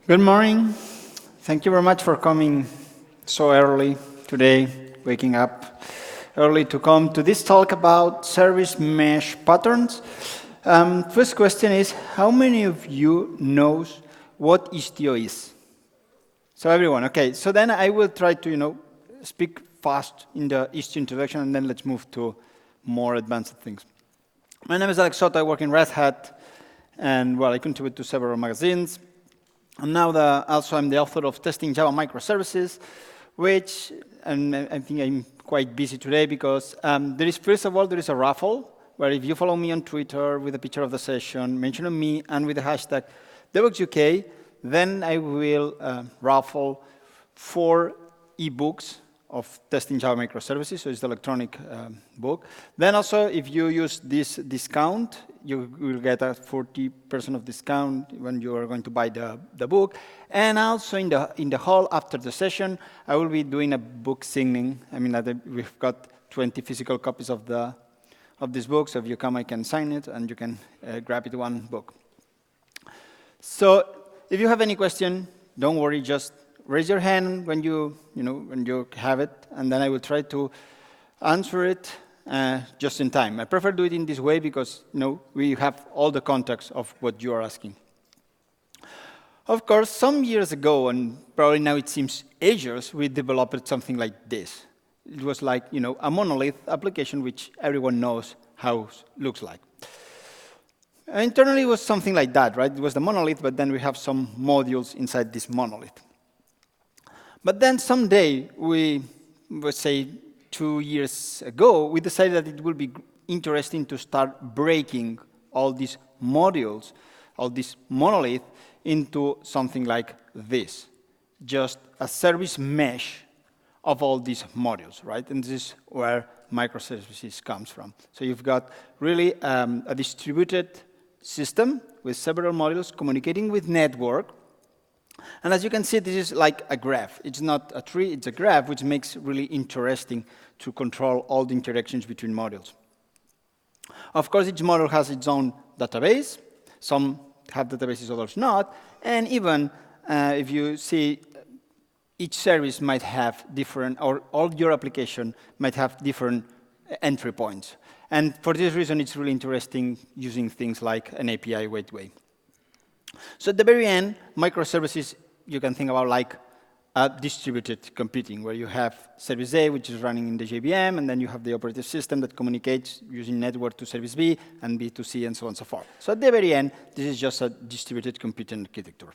Good morning. Thank you very much for coming so early today, waking up early to come to this talk about service mesh patterns. First question is, how many of you knows what Istio is? So everyone, okay. So then I will try to, speak fast in the Istio introduction, and then let's move to more advanced things. My name is Soto. I work in Red Hat, and well, I contribute to several magazines. And now also I'm the author of Testing Java Microservices, which, and I think I'm quite busy today because first of all, there is a raffle, where if you follow me on Twitter with a picture of the session, mention me, and with the hashtag DevOpsUK, then I will raffle 4 ebooks of Testing Java Microservices, so it's the electronic book. Then also, if you use this discount, you will get a 40% of discount when you are going to buy the book. And also in the hall after the session, I will be doing a book signing. I mean, we've got 20 physical copies of this book, so if you come, I can sign it, and you can grab it one book. So if you have any question, don't worry, just raise your hand when you have it, and then I will try to answer it just in time. I prefer do it in this way because we have all the context of what you are asking. Of course, some years ago, and probably now it seems ages, we developed something like this. It was like a monolith application which everyone knows how it looks like. Internally, it was something like that, right? It was the monolith, but then we have some modules inside this monolith. But then someday, let's say 2 years ago, we decided that it would be interesting to start breaking all these modules, all this monolith, into something like this, just a service mesh of all these modules, right? And this is where microservices comes from. So you've got really a distributed system with several modules communicating with network. And as you can see, this is like a graph. It's not a tree, it's a graph, which makes it really interesting to control all the interactions between modules. Of course, each module has its own database. Some have databases, others not. And even if you see, each service might have different, or all your application might have different entry points. And for this reason, it's really interesting using things like an API gateway. So at the very end, microservices, you can think about like a distributed computing, where you have service A, which is running in the JVM, and then you have the operating system that communicates using network to service B, and B to C, and so on and so forth. So at the very end, this is just a distributed computing architecture.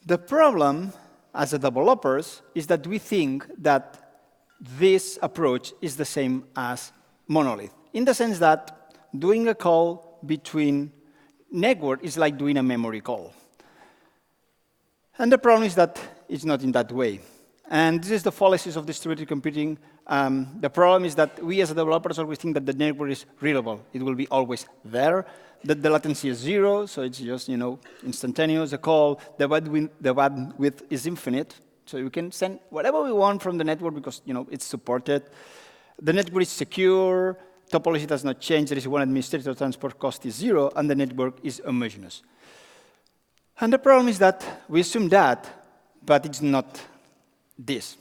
The problem, as a developers, is that we think that this approach is the same as monolith, in the sense that doing a call between network is like doing a memory call. And the problem is that it's not in that way. And this is the fallacies of distributed computing. The problem is that we as developers always think that the network is reliable. It will be always there. That the latency is 0, so it's just instantaneous. A call, the bandwidth is infinite, so we can send whatever we want from the network because it's supported. The network is secure. Topology does not change. There is one administrator. Transport cost is 0, and the network is homogeneous. And the problem is that we assume that, but it's not this.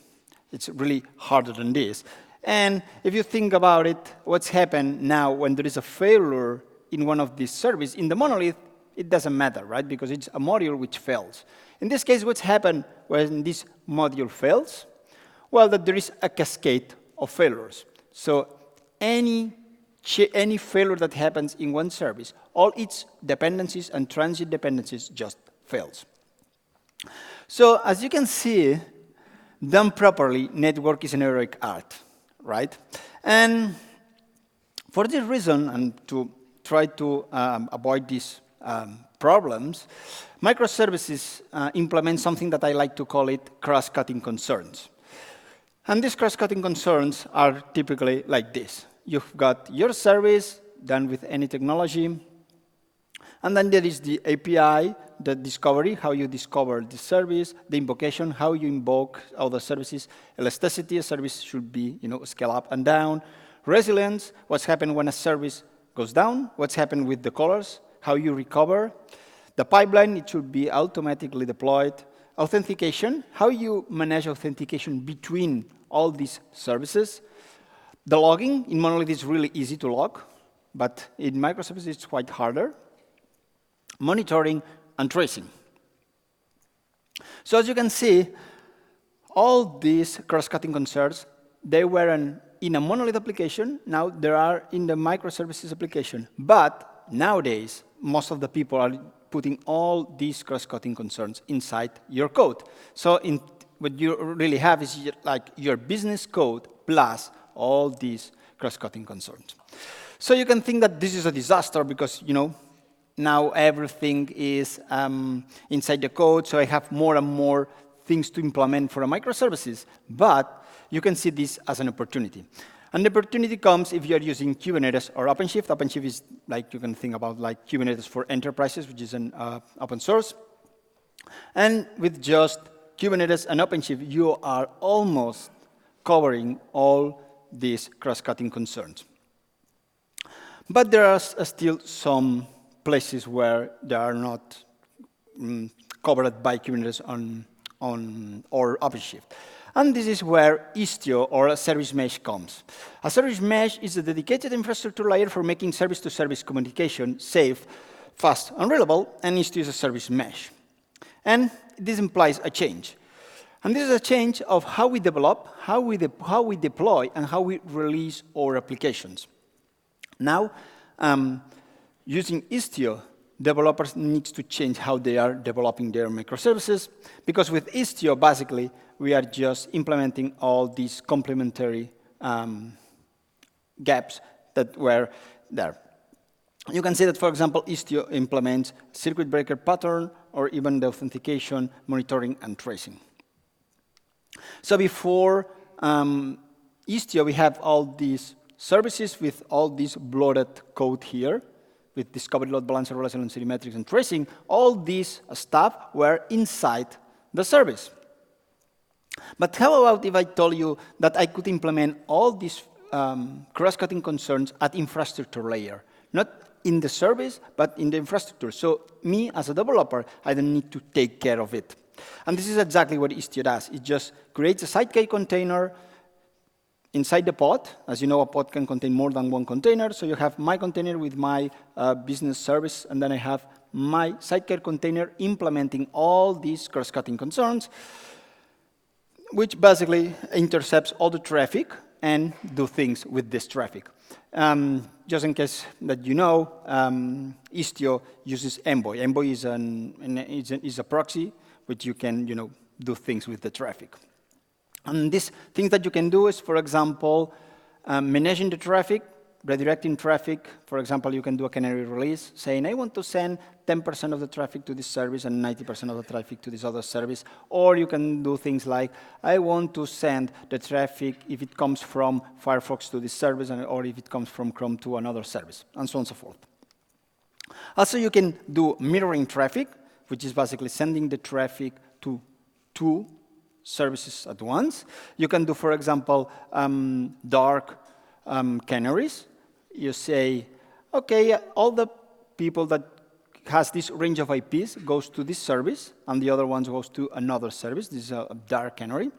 It's really harder than this. And if you think about it, what's happened now when there is a failure in one of these services, in the monolith, it doesn't matter, right? Because it's a module which fails. In this case, what's happened when this module fails? Well, that there is a cascade of failures. So any failure that happens in one service, all its dependencies and transit dependencies just fails. So as you can see, done properly, network is an heroic art, right? And for this reason, and to try to avoid these problems, microservices implement something that I like to call it cross-cutting concerns. And these cross-cutting concerns are typically like this. You've got your service done with any technology, and then there is the API, the discovery, how you discover the service, the invocation, how you invoke other services, elasticity, a service should be scale up and down, resilience, what's happened when a service goes down, what's happened with the colors, how you recover, The pipeline, it should be automatically deployed. Authentication, how you manage authentication between all these services. The logging, in monolith is really easy to log, but in microservices it's quite harder. Monitoring and tracing. So as you can see, all these cross-cutting concerns, they were in a monolith application. Now they are in the microservices application. But nowadays, most of the people are putting all these cross-cutting concerns inside your code. So what you really have is like your business code plus all these cross-cutting concerns. So you can think that this is a disaster because, now everything is inside the code, so I have more and more things to implement for a microservices. But you can see this as an opportunity. And the opportunity comes if you're using Kubernetes or OpenShift. OpenShift is like, you can think about like Kubernetes for enterprises, which is an open source. And with just Kubernetes and OpenShift, you are almost covering all these cross-cutting concerns. But there are still some places where they are not covered by Kubernetes or OpenShift. And this is where Istio, or a service mesh, comes. A service mesh is a dedicated infrastructure layer for making service-to-service communication safe, fast, and reliable, and Istio is a service mesh. And this implies a change. And this is a change of how we develop, how we deploy, and how we release our applications. Now, using Istio, developers need to change how they are developing their microservices, because with Istio, basically, we are just implementing all these complementary gaps that were there. You can see that, for example, Istio implements circuit breaker pattern, or even the authentication, monitoring, and tracing. So before Istio, we have all these services with all this bloated code here, with discovery, load balancer, resiliency, metrics, and tracing. All these stuff were inside the service. But how about if I told you that I could implement all these cross-cutting concerns at infrastructure layer? Not in the service, but in the infrastructure. So me, as a developer, I don't need to take care of it. And this is exactly what Istio does. It just creates a sidecar container inside the pod. As you know, a pod can contain more than one container. So you have my container with my business service, and then I have my sidecar container implementing all these cross-cutting concerns, which basically intercepts all the traffic and do things with this traffic. Just in case that you know, Istio uses Envoy. Envoy is a proxy, which you can do things with the traffic. And these things that you can do is, for example, managing the traffic, redirecting traffic. For example, you can do a canary release, saying, I want to send 10% of the traffic to this service and 90% of the traffic to this other service. Or you can do things like, I want to send the traffic if it comes from Firefox to this service, or if it comes from Chrome to another service, and so on and so forth. Also, you can do mirroring traffic, which is basically sending the traffic to two services at once. You can do, for example, dark canaries. You say, OK, all the people that has this range of IPs goes to this service, and the other ones goes to another service. This is a dark canary.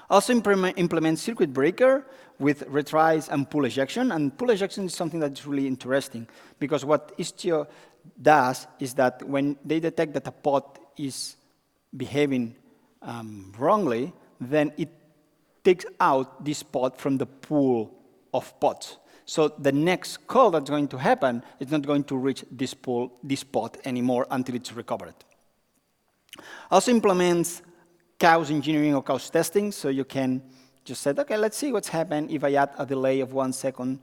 Also implement circuit breaker with retries and pull ejection. And pull ejection is something that's really interesting, because what Istio does is that when they detect that a pod is behaving wrongly, then it takes out this pod from the pool of pods. So the next call that's going to happen is not going to reach this pod anymore until it's recovered. Also implements chaos engineering or chaos testing, so you can just say, OK, let's see what's happened if I add a delay of 1 second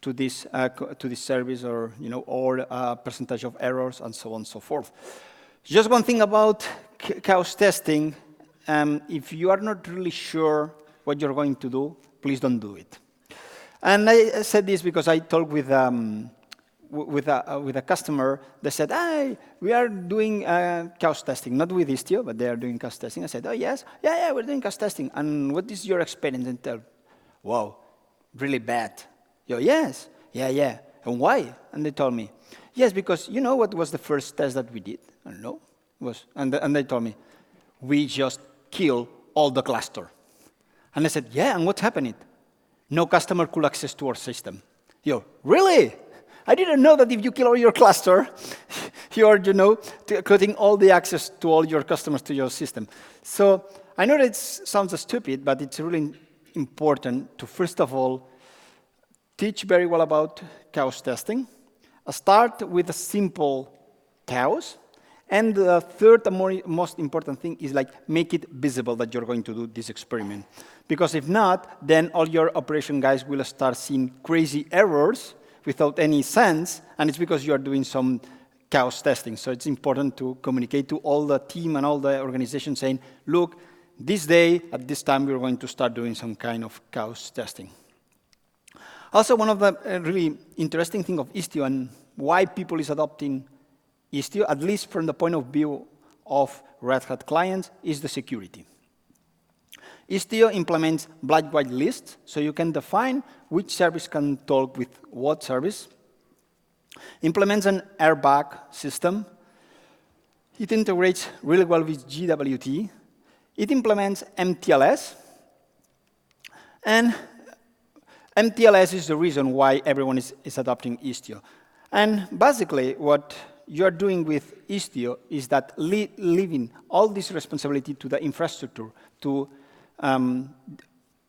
to this service, or a percentage of errors, and so on and so forth. Just one thing about chaos testing. If you are not really sure what you're going to do, please don't do it. And I said this because I talked with a customer. They said, hey, we are doing chaos testing, not with Istio, but they are doing chaos testing. I said, oh, yes, yeah, we're doing chaos testing. And what is your experience? And tell, wow, really bad. Yo, yes, yeah. and why? And they told me, yes, because you know what was the first test that we did? I don't know. And they told me, we just kill all the cluster. And I said, yeah, and what happened? No customer could access to our system. Really? I didn't know that if you kill all your cluster, you're, cutting all the access to all your customers to your system. So I know that it sounds stupid, but it's really important to, first of all, teach very well about chaos testing. Start with a simple chaos. And the third and most important thing is make it visible that you're going to do this experiment. Because if not, then all your operation guys will start seeing crazy errors without any sense, and it's because you are doing some chaos testing. So it's important to communicate to all the team and all the organization saying, look, this day, at this time, we're going to start doing some kind of chaos testing. Also, one of the really interesting things of Istio and why people is adopting Istio, at least from the point of view of Red Hat clients, is the security. Istio implements black-white lists, so you can define which service can talk with what service. Implements an airbag system. It integrates really well with GWT. It implements MTLS. And MTLS is the reason why everyone is adopting Istio. And basically, what you're doing with Istio is that leaving all this responsibility to the infrastructure to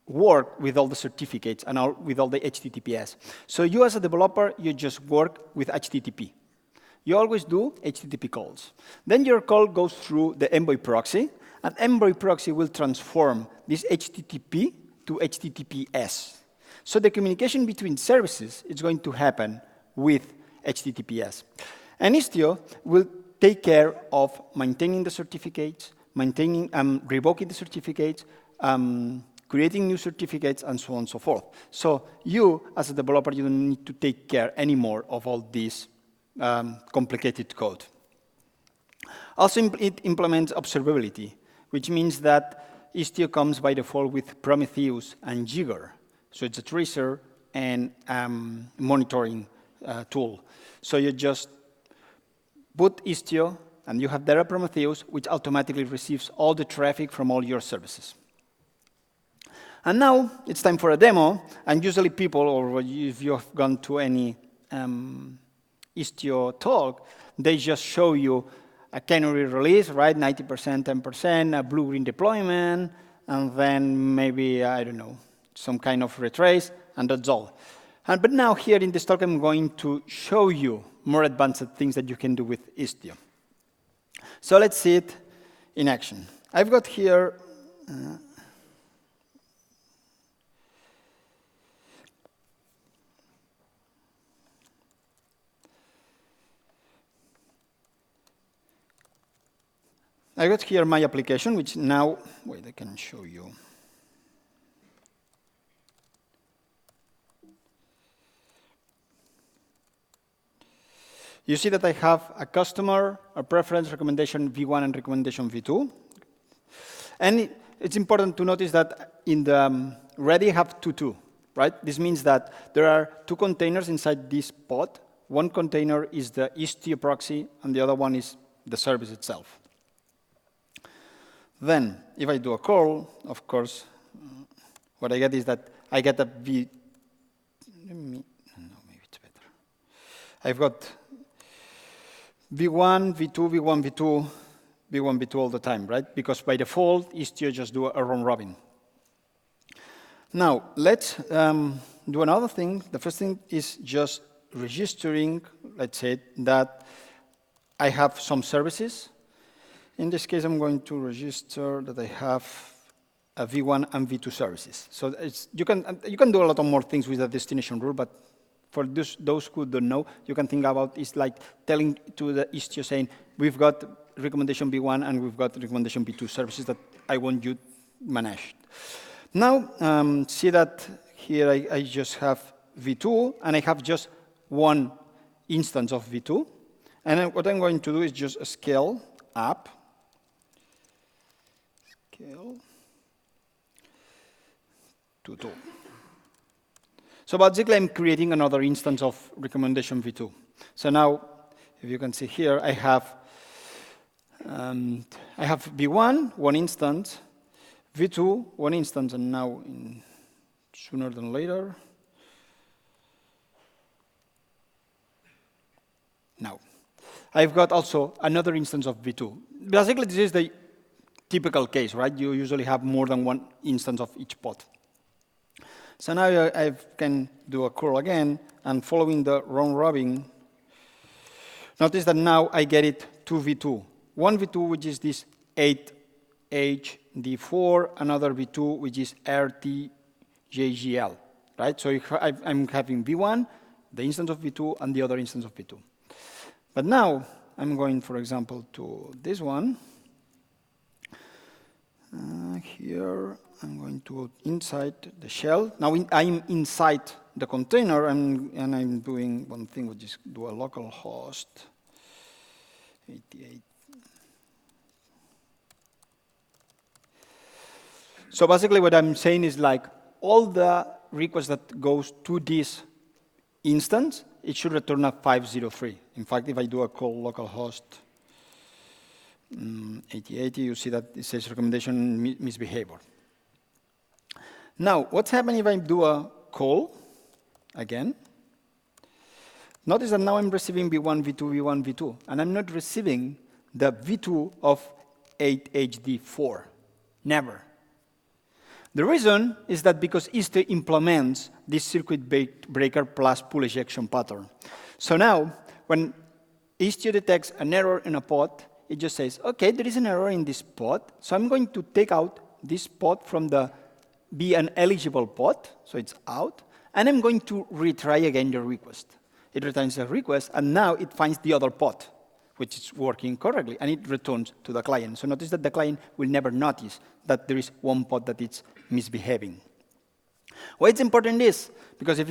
work with all the certificates and with all the HTTPS. So you as a developer, you just work with HTTP. You always do HTTP calls. Then your call goes through the Envoy proxy, and Envoy proxy will transform this HTTP to HTTPS. So the communication between services is going to happen with HTTPS. And Istio will take care of maintaining the certificates, revoking the certificates, creating new certificates, and so on and so forth. So you, as a developer, you don't need to take care anymore of all this complicated code. Also, it implements observability, which means that Istio comes by default with Prometheus and Jigger. So it's a tracer and monitoring tool. So you just put Istio, and you have there a Prometheus, which automatically receives all the traffic from all your services. And now it's time for a demo. And usually people, or if you have gone to any Istio talk, they just show you a canary release, right? 90%, 10%, a blue-green deployment, and then maybe, I don't know, some kind of retrace, and that's all. But now here in this talk, I'm going to show you more advanced things that you can do with Istio. So let's see it in action. I've got here my application, which now, wait, I can show you. You see that I have a customer, a preference, recommendation v1, and recommendation v2. And it's important to notice that in the ready I have 2, right? This means that there are 2 containers inside this pod. One container is the Istio proxy, and the other one is the service itself. Then, if I do a call, of course, what I get is that I get a v. No, maybe it's better. I've got v1, v2, v1, v2, v1, v2 all the time, right? Because by default, Istio just do a round robin. Now, let's do another thing. The first thing is just registering, let's say, that I have some services. In this case, I'm going to register that I have a v1 and v2 services. So you can do a lot of more things with the destination rule, but for those who don't know, you can think about it's like telling to the Istio saying, we've got recommendation v1 and we've got recommendation v2 services that I want you managed. Now, see that here I just have v2, and I have just one instance of v2. And what I'm going to do is just scale up. Scale to 2. So basically, I'm creating another instance of recommendation v2. So now, if you can see here, I have v1, one instance, v2, one instance, and now sooner than later. Now, I've got also another instance of v2. Basically, this is the typical case, right? You usually have more than one instance of each pod. So now I can do a curl again, and following the round robin, notice that now I get it two v2. One v2, which is this 8hd4, another v2, which is rtjgl, right? So I'm having v1, the instance of v2, and the other instance of v2. But now I'm going, for example, to this one. Here, I'm going to go inside the shell. Now I'm inside the container, and I'm doing one thing, which is do a local host 88. So basically what I'm saying is like all the requests that goes to this instance, it should return a 503. In fact, if I do a call localhost 8080, you see that it says recommendation misbehavior. Now, what's happening if I do a call again? Notice that now I'm receiving v1, v2, v1, v2, and I'm not receiving the v2 of 8hd4. Never. The reason is that because Istio implements this circuit breaker plus pull ejection pattern. So now, when Istio detects an error in a pod, it just says, okay, there is an error in this pod, so I'm going to take out this pod from the be an eligible pod, so it's out, and I'm going to retry again your request. It returns the request, and now it finds the other pod, which is working correctly, and it returns to the client. So notice that the client will never notice that there is one pod that is misbehaving. Why it's important is, because if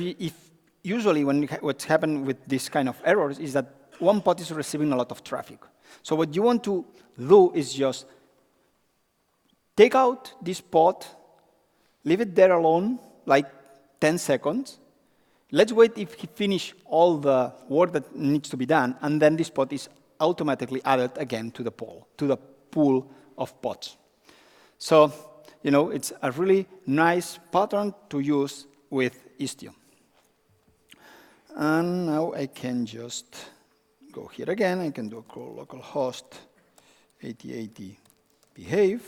usually what's happened with this kind of errors is that one pod is receiving a lot of traffic. So what you want to do is just take out this pod, leave it there alone, like 10 seconds. Let's wait if he finishes all the work that needs to be done, and then this pod is automatically added again to the pool of pods. So, you know, it's a really nice pattern to use with Istio. And now I can just go here again. I can do a call localhost 8080 behave.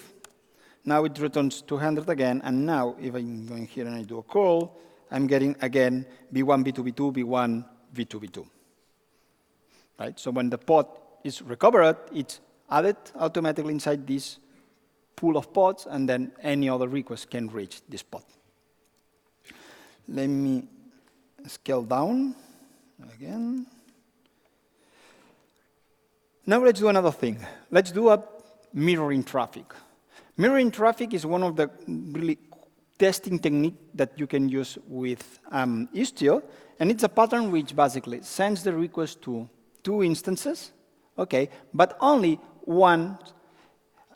Now it returns 200 again, and now if I'm going here and I do a call, I'm getting again v1, v2, v2, v1, v2, v2. Right? So when the pod is recovered, it's added automatically inside this pool of pods, and then any other request can reach this pod. Let me scale down again. Now let's do another thing. Let's do a mirroring traffic. Mirroring traffic is one of the really testing technique that you can use with Istio, and it's a pattern which basically sends the request to two instances, okay, but only one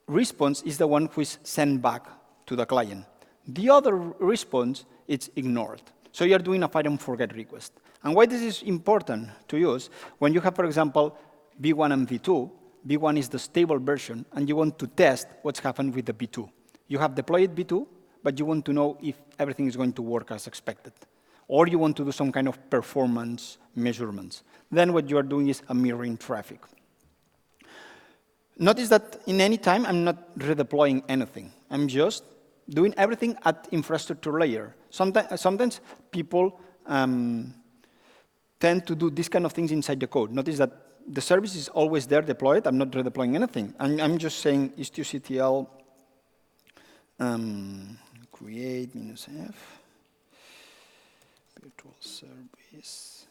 response is the one who is sent back to the client. The other response is ignored. So you're doing a find and forget request. And why this is important to use, when you have, for example, v1 and v2, v1 is the stable version, and you want to test what's happened with the v2. You have deployed v2, but you want to know if everything is going to work as expected. Or you want to do some kind of performance measurements. Then what you are doing is a mirroring traffic. Notice that in any time, I'm not redeploying anything. I'm just doing everything at infrastructure layer. Sometimes people tend to do these kind of things inside the code. Notice that the service is always there deployed. I'm not redeploying anything. I'm just saying istio create -f virtual service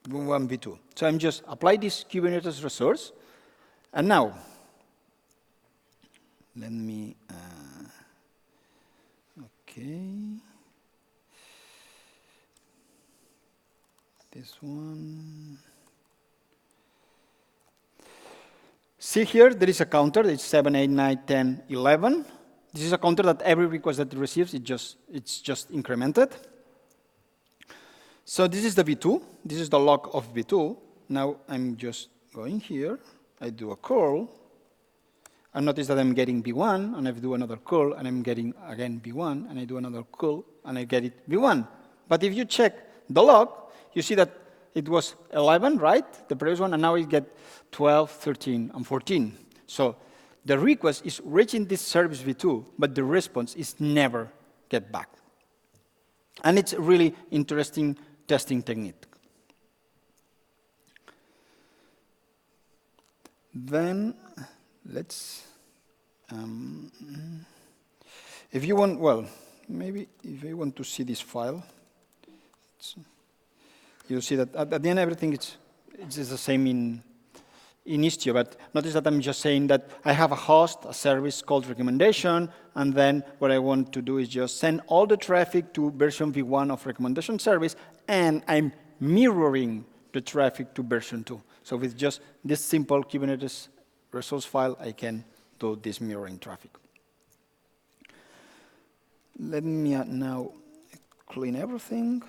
v1, v2. So I'm just apply this Kubernetes resource, and now let me okay, this one. See here, there is a counter. It's 7, 8, 9, 10, 11. This is a counter that every request that it receives, it's just incremented. So this is the V2. This is the log of V2. Now I'm just going here. I do a curl. And notice that I'm getting V1, and I do another curl, and I'm getting, again, V1, and I do another curl, and I get it V1. But if you check the log, you see that it was 11, right? The previous one, and now it get 12, 13, and 14. So the request is reaching this service V2, but the response is never get back. And it's a really interesting testing technique. Then let's, if you want, well, maybe if you want to see this file, you'll see that at the end everything it's the same in Istio, but notice that I'm just saying that I have a host, a service called recommendation, and then what I want to do is just send all the traffic to version V1 of recommendation service, and I'm mirroring the traffic to version 2. So with just this simple Kubernetes results file, I can do this mirroring traffic. Let me now clean everything.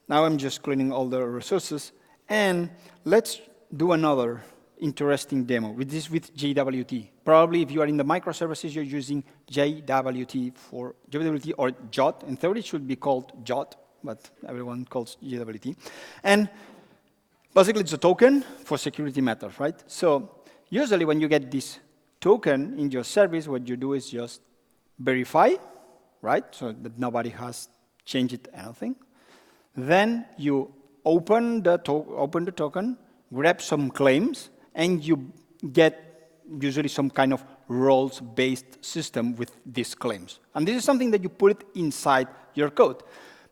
Now I'm just cleaning all the resources. And let's do another interesting demo with this with JWT. Probably if you are in the microservices, you're using JWT or JOT. In theory, it should be called JOT, but everyone calls JWT. And basically, it's a token for security matters, right? So usually when you get this token in your service, what you do is just verify, right? So that nobody has changed anything. Then you open the token, grab some claims, and you get usually some kind of roles-based system with these claims. And this is something that you put it inside your code.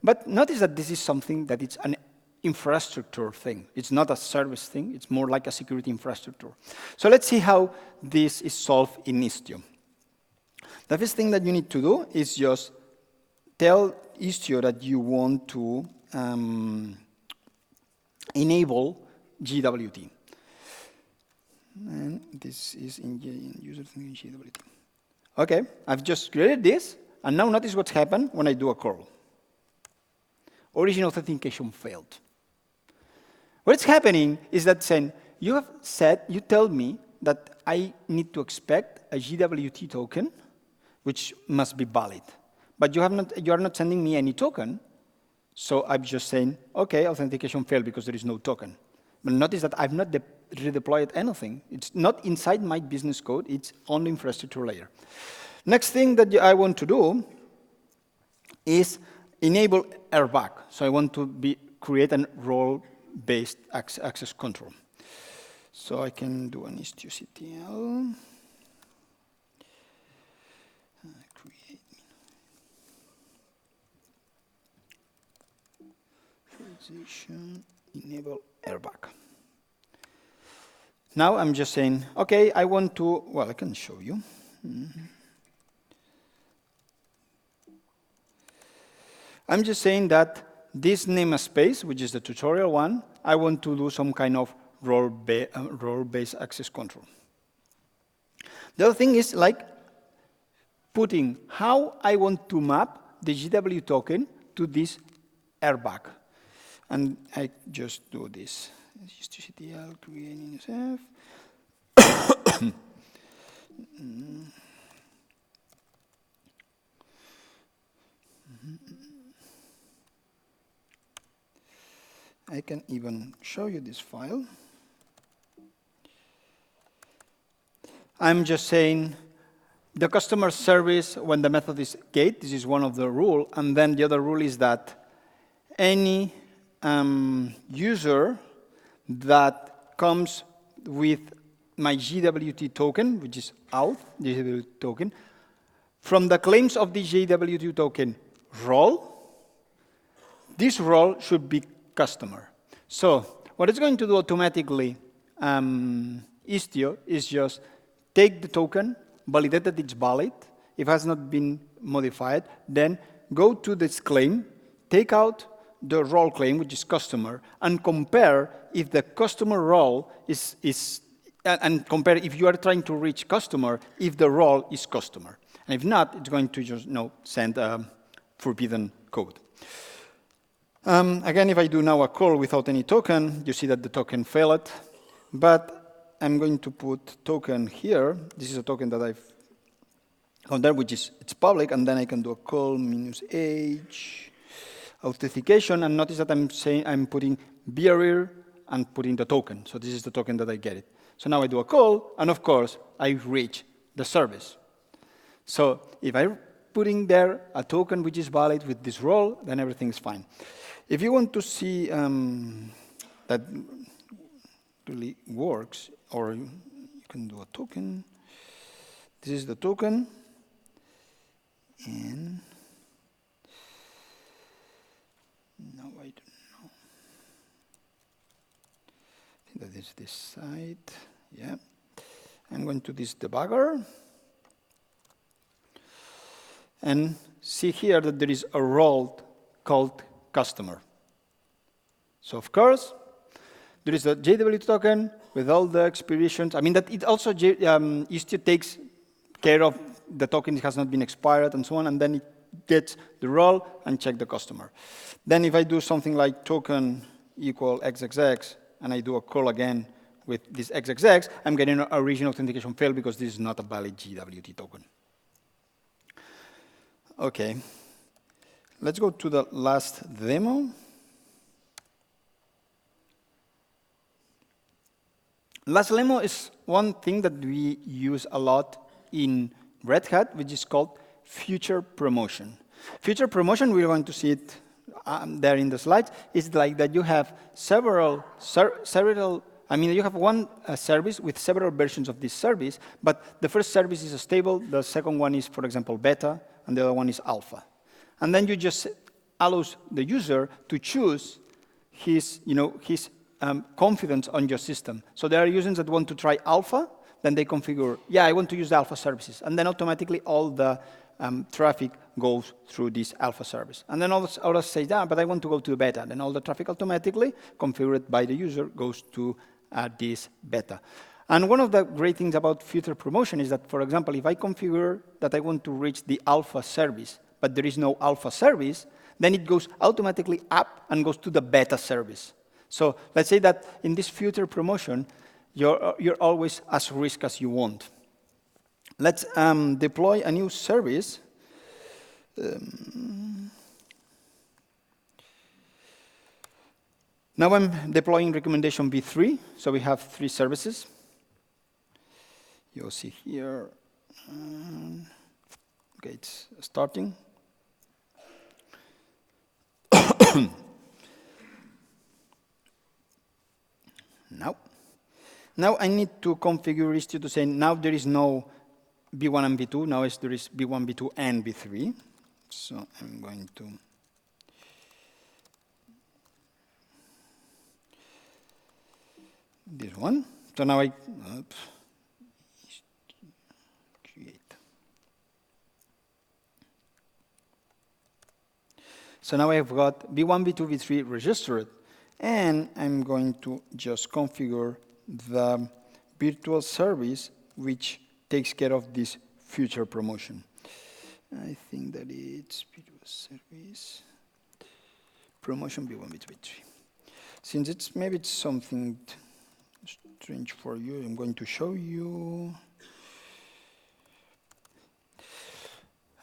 But notice that this is something that it's an infrastructure thing. It's not a service thing. It's more like a security infrastructure. So let's see how this is solved in Istio. The first thing that you need to do is just tell Istio that you want to enable JWT. And this is in user thing in JWT. OK, I've just created this. And now notice what's happened when I do a curl. Origin authentication failed. What's happening is that saying, you tell me that I need to expect a JWT token, which must be valid. But you are not sending me any token. So I'm just saying, OK, authentication failed because there is no token. But notice that I've not redeployed anything. It's not inside my business code. It's on the infrastructure layer. Next thing that I want to do is enable airbag. So I want to create a role-based access control. So I can do an istio.ctl. Create transition, enable airbag. Now I'm just saying, OK, I want to, well, I can show you. I'm just saying that this namespace, which is the tutorial one, I want to do some kind of role-based access control. The other thing is like putting how I want to map the GW token to this airbag. And I just do this. Istio.ctl, creating SF. I can even show you this file. I'm just saying the customer service when the method is gate, this is one of the rules, and then the other rule is that any user that comes with my JWT token, which is auth, JWT token, from the claims of the JWT token role, this role should be customer. So what it's going to do automatically, Istio, is just take the token, validate that it's valid. If it has not been modified, then go to this claim, take out the role claim, which is customer, and compare if the customer role is and compare if you are trying to reach customer, if the role is customer. And if not, it's going to just send forbidden code. Again, if I do now a call without any token, you see that the token failed. But I'm going to put token here. This is a token that I've on there, which is it's public, and then I can do a call -h authentication, and notice that I'm putting barrier and putting the token. So this is the token that I get it. So now I do a call, and of course I reach the service. So if I'm putting there a token which is valid with this role, then everything is fine. If you want to see that really works, or you can do a token. This is the token. And no, I don't know. I think that is this side. Yeah. I'm going to this debugger. And see here that there is a role called customer. So of course, there is a JWT token with all the expirations. I mean that it also Istio takes care of the token has not been expired and so on, and then it gets the role and check the customer. Then if I do something like token equal XXX, and I do a call again with this XXX, I'm getting an original authentication fail because this is not a valid JWT token. Okay, let's go to the last demo. Last demo is one thing that we use a lot in Red Hat, which is called future promotion. Future promotion, we're going to see it there in the slides, is like that you have you have one service with several versions of this service, but the first service is stable, the second one is, for example, beta, and the other one is alpha. And then you just allow the user to choose his confidence on your system. So there are users that want to try alpha, then they configure, I want to use the alpha services. And then automatically all the traffic goes through this alpha service. And then others say, but I want to go to beta. Then all the traffic automatically, configured by the user, goes to this beta. And one of the great things about future promotion is that, for example, if I configure that I want to reach the alpha service, but there is no alpha service, then it goes automatically up and goes to the beta service. So let's say that in this future promotion, you're always as risk as you want. Let's deploy a new service. Now I'm deploying recommendation v3. So we have 3 services. You'll see here. Okay, it's starting. Now I need to configure Istio to say now there is no B1 and B2. Now there is B1, B2, and B3. So I'm going to this one. So now I create. So now I've got B1, B2, B3 registered, and I'm going to just configure the virtual service which takes care of this future promotion. I think that it's virtual service promotion B1, B2, B3. Since maybe it's something strange for you, I'm going to show you.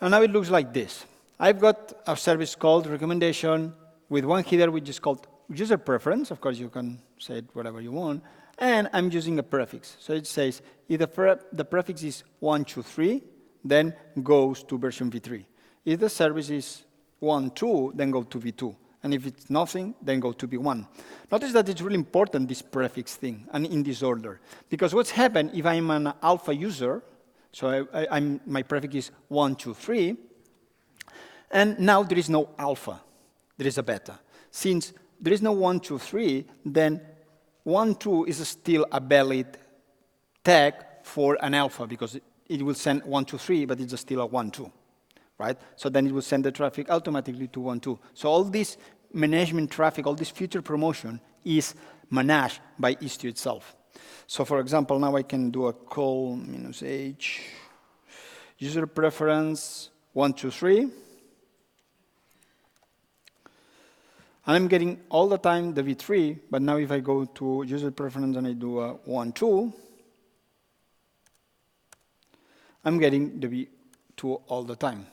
And now it looks like this. I've got a service called recommendation with one header which is called user preference. Of course, you can say it whatever you want. And I'm using a prefix. So it says if the prefix is 123, then goes to version v3. If the service is 12, then go to v2. And if it's nothing, then go to v1. Notice that it's really important, this prefix thing, and in this order. Because what's happened if I'm an alpha user, so my prefix is 123, and now there is no alpha, there is a beta. Since there is no 123, then 1.2 is still a valid tag for an alpha because it will send 123, but it's still a 1.2, right? So then it will send the traffic automatically to 1.2. So all this management traffic, all this future promotion is managed by Istio itself. So for example, now I can do a call -h, user preference 123. And I'm getting all the time the v3, but now if I go to user preference and I do a 1.2, I'm getting the v2 all the time.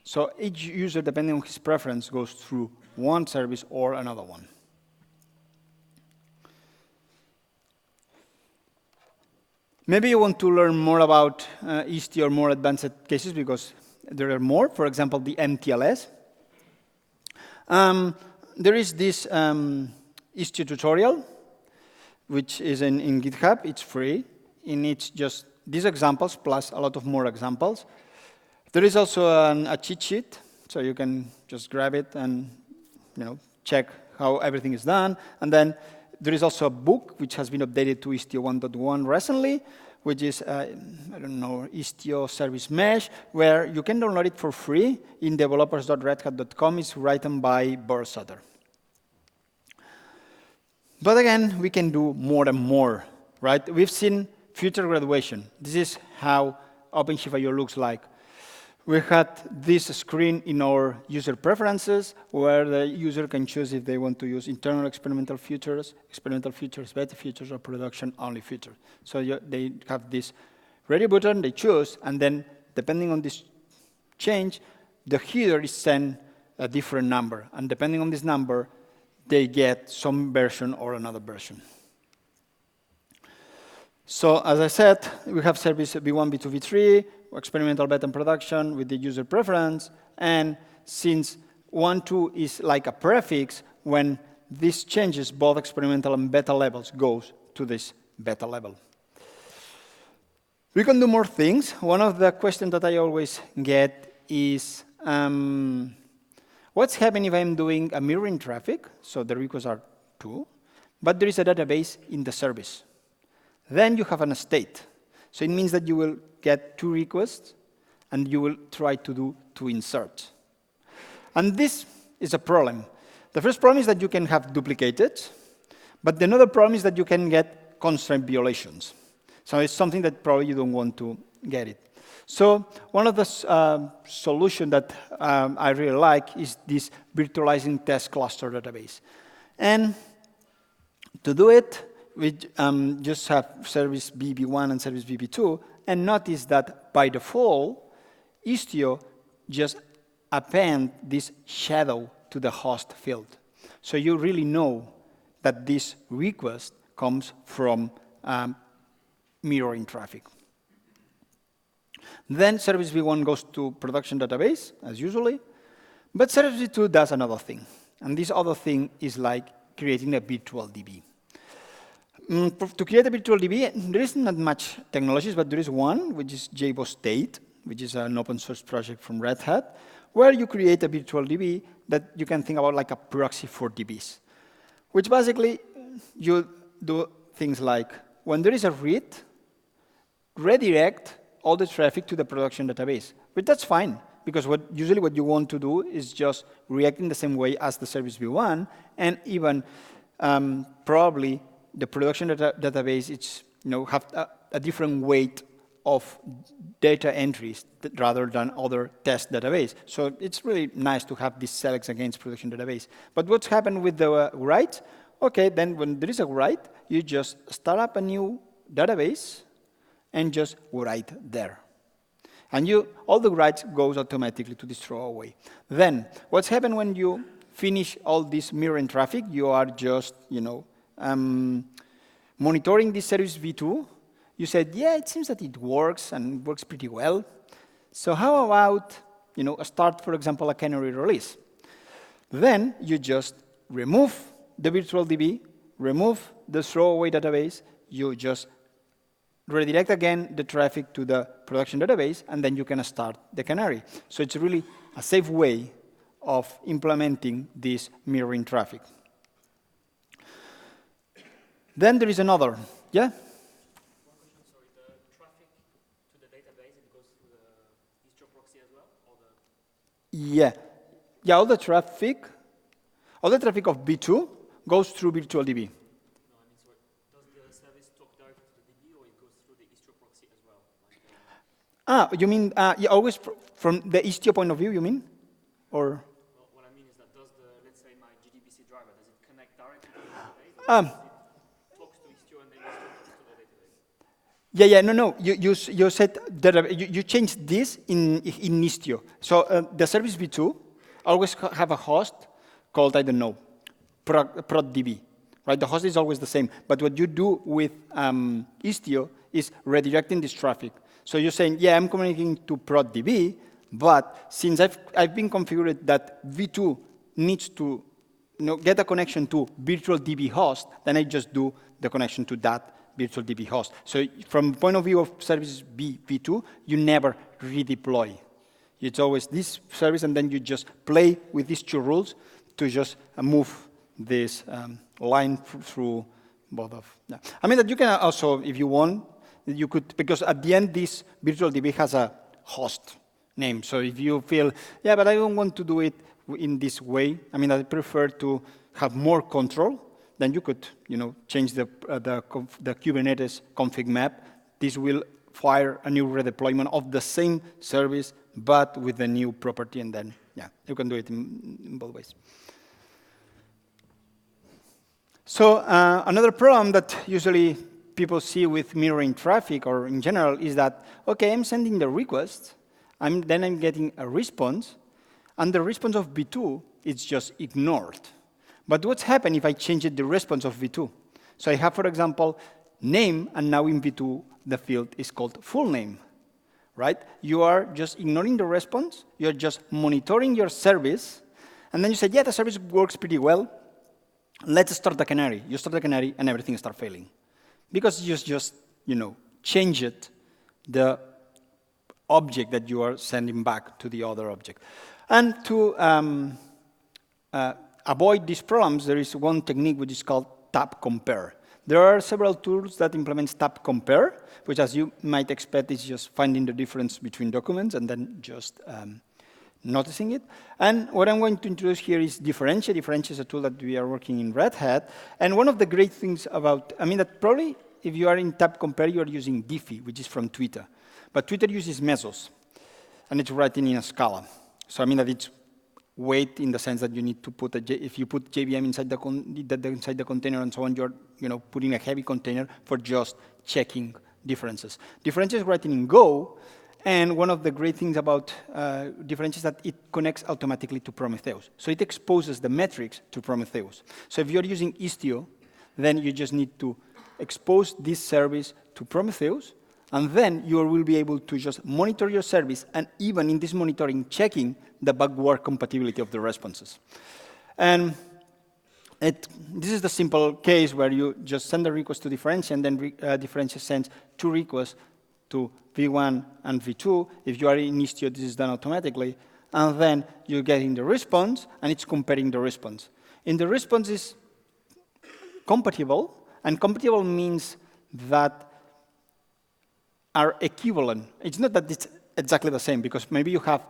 So each user, depending on his preference, goes through one service or another one. Maybe you want to learn more about Istio or more advanced cases because there are more. For example, the MTLS. There is this Istio tutorial, which is in GitHub. It's free. And it's just these examples plus a lot of more examples. There is also a cheat sheet, so you can just grab it and check how everything is done. And then there is also a book which has been updated to Istio 1.1 recently, which is, I don't know, Istio Service Mesh, where you can download it for free in developers.redhat.com. It's written by Soto. But again, we can do more and more, right? We've seen future graduation. This is how OpenShift.io looks like. We had this screen in our user preferences, where the user can choose if they want to use internal experimental features, beta features, or production-only features. So they have this ready button, they choose, and then depending on this change, the header is sent a different number. And depending on this number, they get some version or another version. So as I said, we have service v1, v2, v3, experimental beta and production with the user preference. And since 1.2 is like a prefix, when this changes, both experimental and beta levels goes to this beta level. We can do more things. One of the questions that I always get is, what's happening if I'm doing a mirroring traffic? So the requests are 2, but there is a database in the service. Then you have a state. So it means that you will get 2 requests, and you will try to do 2 inserts. And this is a problem. The first problem is that you can have duplicated, but another problem is that you can get constraint violations. So it's something that probably you don't want to get it. So one of the solutions that I really like is this virtualizing test cluster database. And to do it, we just have service VB1 and service VB2, and notice that by default, Istio just append this shadow to the host field. So you really know that this request comes from mirroring traffic. Then service v1 goes to production database, as usually, but service v2 does another thing. And this other thing is like creating a virtual DB. To create a virtual DB, there isn't that much technologies, but there is one, which is JBoss State, which is an open source project from Red Hat, where you create a virtual DB that you can think about like a proxy for DBs, which basically you do things like, when there is a read, redirect all the traffic to the production database. But that's fine, because usually what you want to do is just react in the same way as the service v1, and even probably the production database, it's have a different weight of data entries rather than other test database. So it's really nice to have this selects against production database. But what's happened with the write? Okay, then when there is a write, you just start up a new database and just write there. And all the writes goes automatically to this throwaway. Then what's happened when you finish all this mirroring traffic? You are just monitoring this service v2. You said, yeah, it seems that it works and works pretty well. So how about start, for example, a canary release? Then you just remove the virtual DB, remove the throwaway database, you just redirect again the traffic to the production database, and then you can start the canary. So it's really a safe way of implementing this mirroring traffic. Then there is another, yeah? One question, sorry, the traffic to the database, it goes through the Istio proxy as well? Or Yeah, all the traffic of B2 goes through virtual DB. No, I mean, sorry, does the service talk You mean you always from the Istio point of view, you mean? Or? Well, what I mean is that does the, let's say my GDBC driver, does it connect directly to the database? Or does it talks to Istio and then Istio talks to the database? No. You said that you changed this in Istio. So the service v2 always have a host called, I don't know, prod.db, right? The host is always the same. But what you do with Istio is redirecting this traffic. So you're saying, yeah, I'm communicating to prod.db, but since I've been configured that v2 needs to get a connection to virtual DB host, then I just do the connection to that virtual DB host. So from the point of view of service v2, you never redeploy. It's always this service, and then you just play with these two rules to just move this line through both of them. I mean that you can also, if you want, you could, because at the end this virtual DB has a host name. So if you feel, yeah, but I don't want to do it in this way, I mean I prefer to have more control, then you could change the Kubernetes config map. This will fire a new redeployment of the same service, but with the new property, and then, yeah, you can do it in both ways. So another problem that usually people see with mirroring traffic or in general is that, okay, I'm sending the request, then I'm getting a response, and the response of v2 is just ignored. But what's happened if I change the response of v2? So I have, for example, name, and now in v2, the field is called full name, right? You are just ignoring the response, you're just monitoring your service, and then you say, yeah, the service works pretty well, let's start the canary. You start the canary, and everything starts failing. Because you just changed the object that you are sending back to the other object. And to avoid these problems, there is one technique which is called tab compare. There are several tools that implement tab compare, which, as you might expect, is just finding the difference between documents and then just noticing it. And what I'm going to introduce here is Differentiate. Differentiate is a tool that we are working in Red Hat. And one of the great things about, I mean, that probably if you are in tab compare, you are using Diffie, which is from Twitter. But Twitter uses mesos, and it's writing in a Scala. So I mean that it's weight in the sense that you need to put if you put JVM inside the container and so on, you're putting a heavy container for just checking differences. Differences is writing in Go, and one of the great things about Differentiate is that it connects automatically to Prometheus. So it exposes the metrics to Prometheus. So if you're using Istio, then you just need to expose this service to Prometheus, and then you will be able to just monitor your service, and even in this monitoring, checking the backward compatibility of the responses. And this is the simple case where you just send a request to Differentiate, and then Differentiate sends two requests to v1 and v2. If you are in Istio, this is done automatically. And then you're getting the response, and it's comparing the response. And the response is compatible, and compatible means that are equivalent. It's not that it's exactly the same, because maybe you have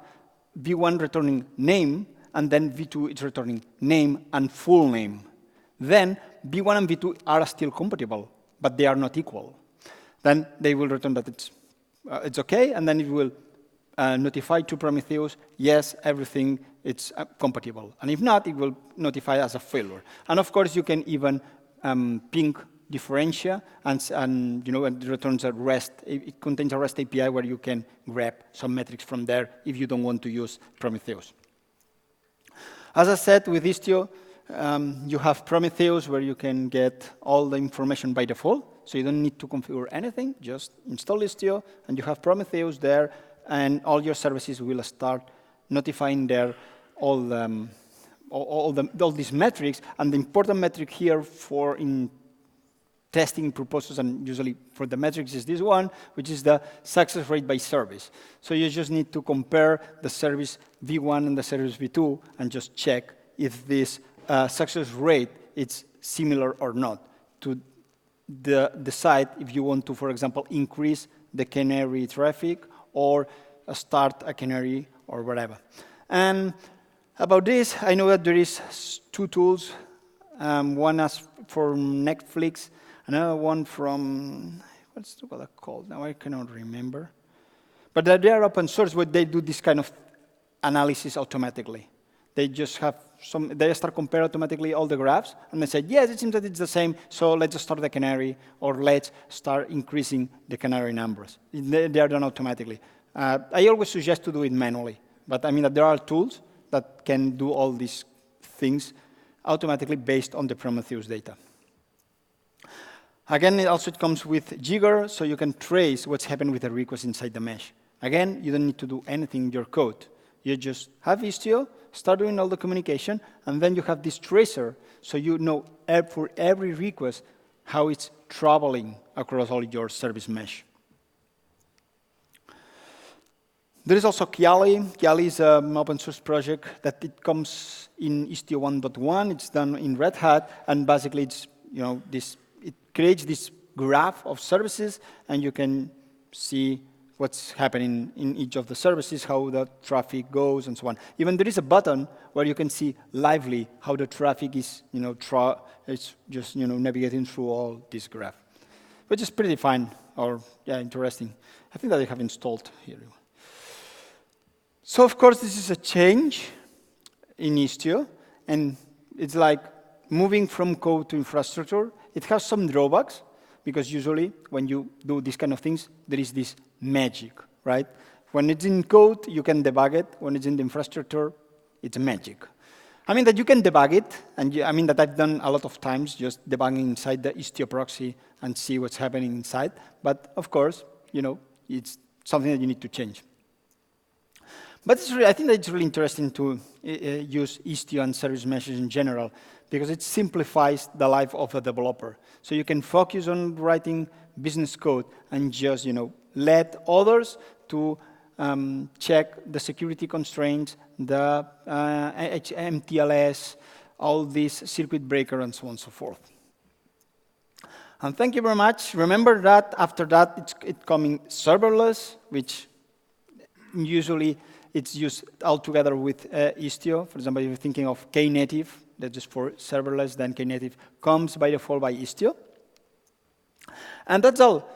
v1 returning name, and then v2 is returning name and full name. Then v1 and v2 are still compatible, but they are not equal. Then they will return that it's OK, and then it will notify to Prometheus, yes, everything it's compatible. And if not, it will notify as a failure. And of course, you can even ping differentia, and it returns a REST. It contains a REST API where you can grab some metrics from there if you don't want to use Prometheus. As I said, with Istio, you have Prometheus where you can get all the information by default. So you don't need to configure anything. Just install Istio, and you have Prometheus there, and all your services will start notifying there all these metrics. And the important metric here for in testing purposes, and usually for the metrics, is this one, which is the success rate by service. So you just need to compare the service v1 and the service v2 and just check if this success rate is similar or not to decide if you want to, for example, increase the canary traffic or start a canary or whatever. And about this, I know that there is two tools. One is for Netflix, another one from, what's it called? Now I cannot remember. But they are open source where they do this kind of analysis automatically. They just have they start compare automatically all the graphs, and they say, yes, it seems that it's the same, so let's just start the canary, or let's start increasing the canary numbers. They are done automatically. I always suggest to do it manually, but I mean that there are tools that can do all these things automatically based on the Prometheus data. Again, it comes with Jigger, so you can trace what's happened with the request inside the mesh. Again, you don't need to do anything in your code. You just have Istio, start doing all the communication, and then you have this tracer, so you know for every request how it's traveling across all your service mesh. There is also Kiali. Kiali is an open source project that it comes in Istio 1.1. It's done in Red Hat, and basically it's it creates this graph of services, and you can see what's happening in each of the services, how the traffic goes, and so on. Even there is a button where you can see lively how the traffic is, it's just navigating through all this graph, which is pretty fun or interesting. I think that I have installed here. So of course this is a change in Istio, and it's like moving from code to infrastructure. It has some drawbacks, because usually when you do these kind of things, there is this magic, right? When it's in code, you can debug it. When it's in the infrastructure, it's magic. I mean that you can debug it, and I mean that I've done a lot of times just debugging inside the Istio proxy and see what's happening inside. But of course, it's something that you need to change. But I think that it's really interesting to use Istio and service meshes in general, because it simplifies the life of a developer. So you can focus on writing business code and just let others to check the security constraints, the MTLS, all these circuit breaker, and so on and so forth. And thank you very much. Remember that after that, it's coming serverless, which usually it's used all together with Istio. For example, if you're thinking of Knative, that's just for serverless, then Knative comes by default by Istio. And that's all.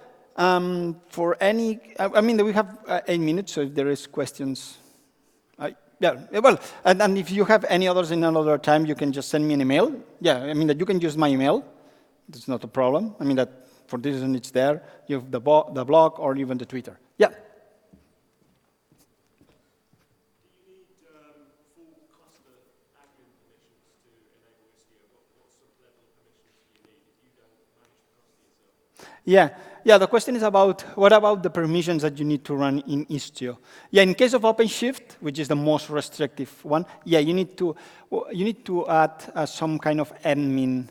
For any, I mean, we have 8 minutes, so if there is questions. And if you have any others in another time, you can just send me an email. Yeah, I mean, that you can use my email. That's not a problem. I mean, that for this reason, it's there. You have the blog or even the Twitter. Yeah. Yeah, the question is about, what about the permissions that you need to run in Istio? Yeah, in case of OpenShift, which is the most restrictive one, yeah, you need to add some kind of admin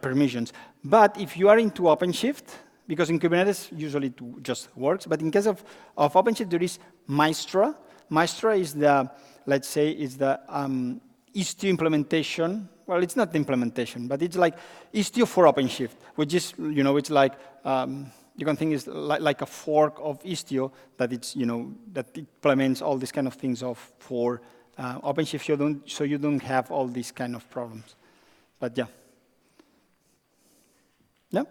permissions. But if you are into OpenShift, because in Kubernetes usually it just works, but in case of OpenShift, there is Maestra. Maestra is the, let's say, is the Istio implementation. Well, it's not the implementation, but it's like Istio for OpenShift, which is, it's like, you can think it's like a fork of Istio that it's, that implements all these kind of things for OpenShift, so you don't have all these kind of problems. But yeah. Yeah?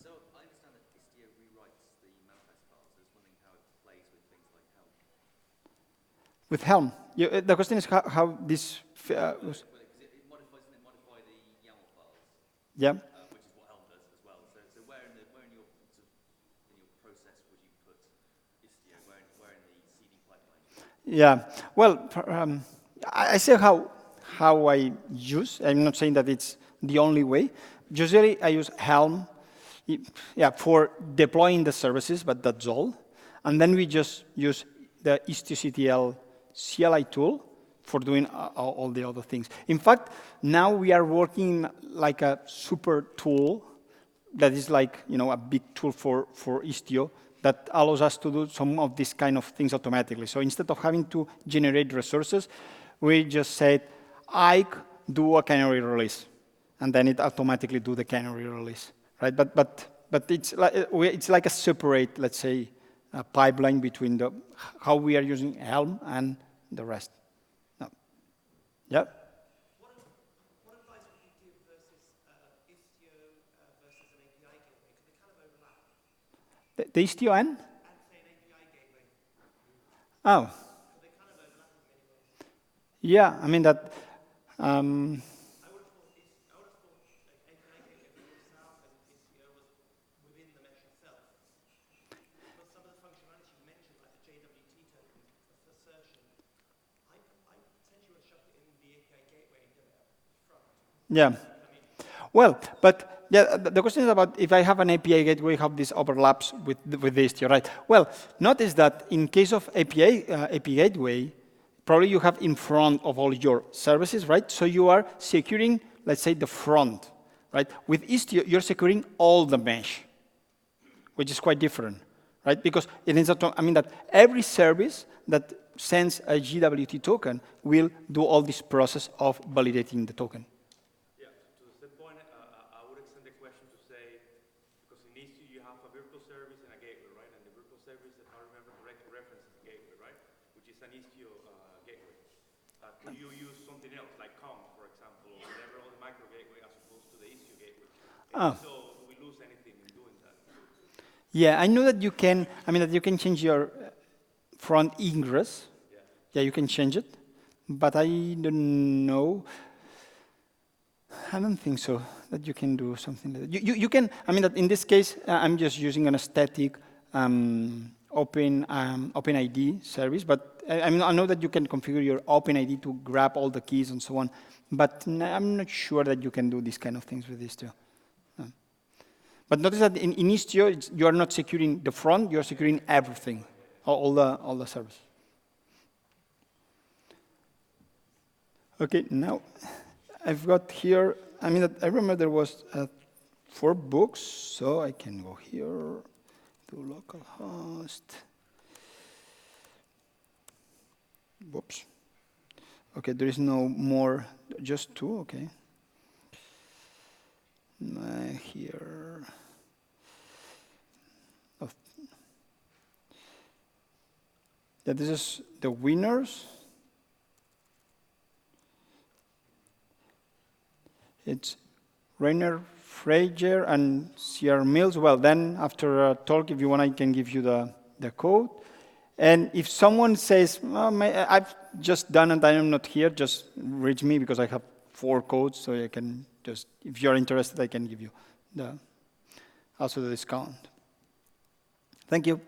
So I understand that Istio rewrites the manifest files. I was wondering how it plays with things like Helm. With Helm. The question is how this... Yeah. Which is what Helm does as well. So where in your process would you put Istio? Where in the CD pipeline? Yeah. Well, I say how I use. I'm not saying that it's the only way. Usually I use Helm, for deploying the services, but that's all. And then we just use the Istio CLI tool for doing all the other things. In fact, now we are working like a super tool that is like, a big tool for Istio that allows us to do some of these kind of things automatically. So instead of having to generate resources, we just said, do a canary release, and then it automatically do the canary release, right? But it's like a separate, let's say, pipeline between how we are using Helm and the rest. Yeah. What advice would you give versus Istio versus an API gateway? Because they kind of overlap. The Istio and? and say an API gateway. Oh, So they kind of overlap in many ways. yeah, I mean that, I would have thought like, API gateway was itself and Istio was within the mesh itself. But some of the functionality you mentioned, like the JWT token assertion, I potentially would have shoved it in the API gateway and done it up front. yeah. Well, but yeah, the question is about if I have an API gateway, how this overlaps with the Istio, right? Well, notice that in case of API gateway, probably you have in front of all your services, right? So you are securing, let's say, the front, right? With Istio, you're securing all the mesh, which is quite different, right? Because it ends up, I mean that every service that sends a JWT token will do all this process of validating the token. Yeah, to the same point, I would extend the question to say, because in Istio you have a virtual service and a gateway, right? And the virtual service, if I remember correctly, references the gateway, right? Which is an Istio gateway. Could you use something else, like COM, for example, or whatever other micro gateway as opposed to the Istio gateway? Ah. So do we lose anything in doing that? Yeah, I know that you can, I mean that you can change your front ingress. Yeah, you can change it, but I don't know. I don't think so, that you can do something like that. You can, I mean that in this case, I'm just using an static OpenID service, but I mean, I know that you can configure your OpenID to grab all the keys and so on, but I'm not sure that you can do these kind of things with Istio. But notice that in Istio, you are not securing the front, you're securing everything, all the service. Okay, now I've got here, I mean, I remember there was 4 books, so I can go here to localhost. Whoops. Okay, there is no more, just 2, okay. Here. Oh. Yeah, this is the winners. It's Rainer Frager and C.R. Mills. Well, then after a talk, if you want, I can give you the code. And if someone says, well, I've just done it, I am not here, just reach me because I have 4 codes, so I can just, if you're interested, I can give you also the discount. Thank you.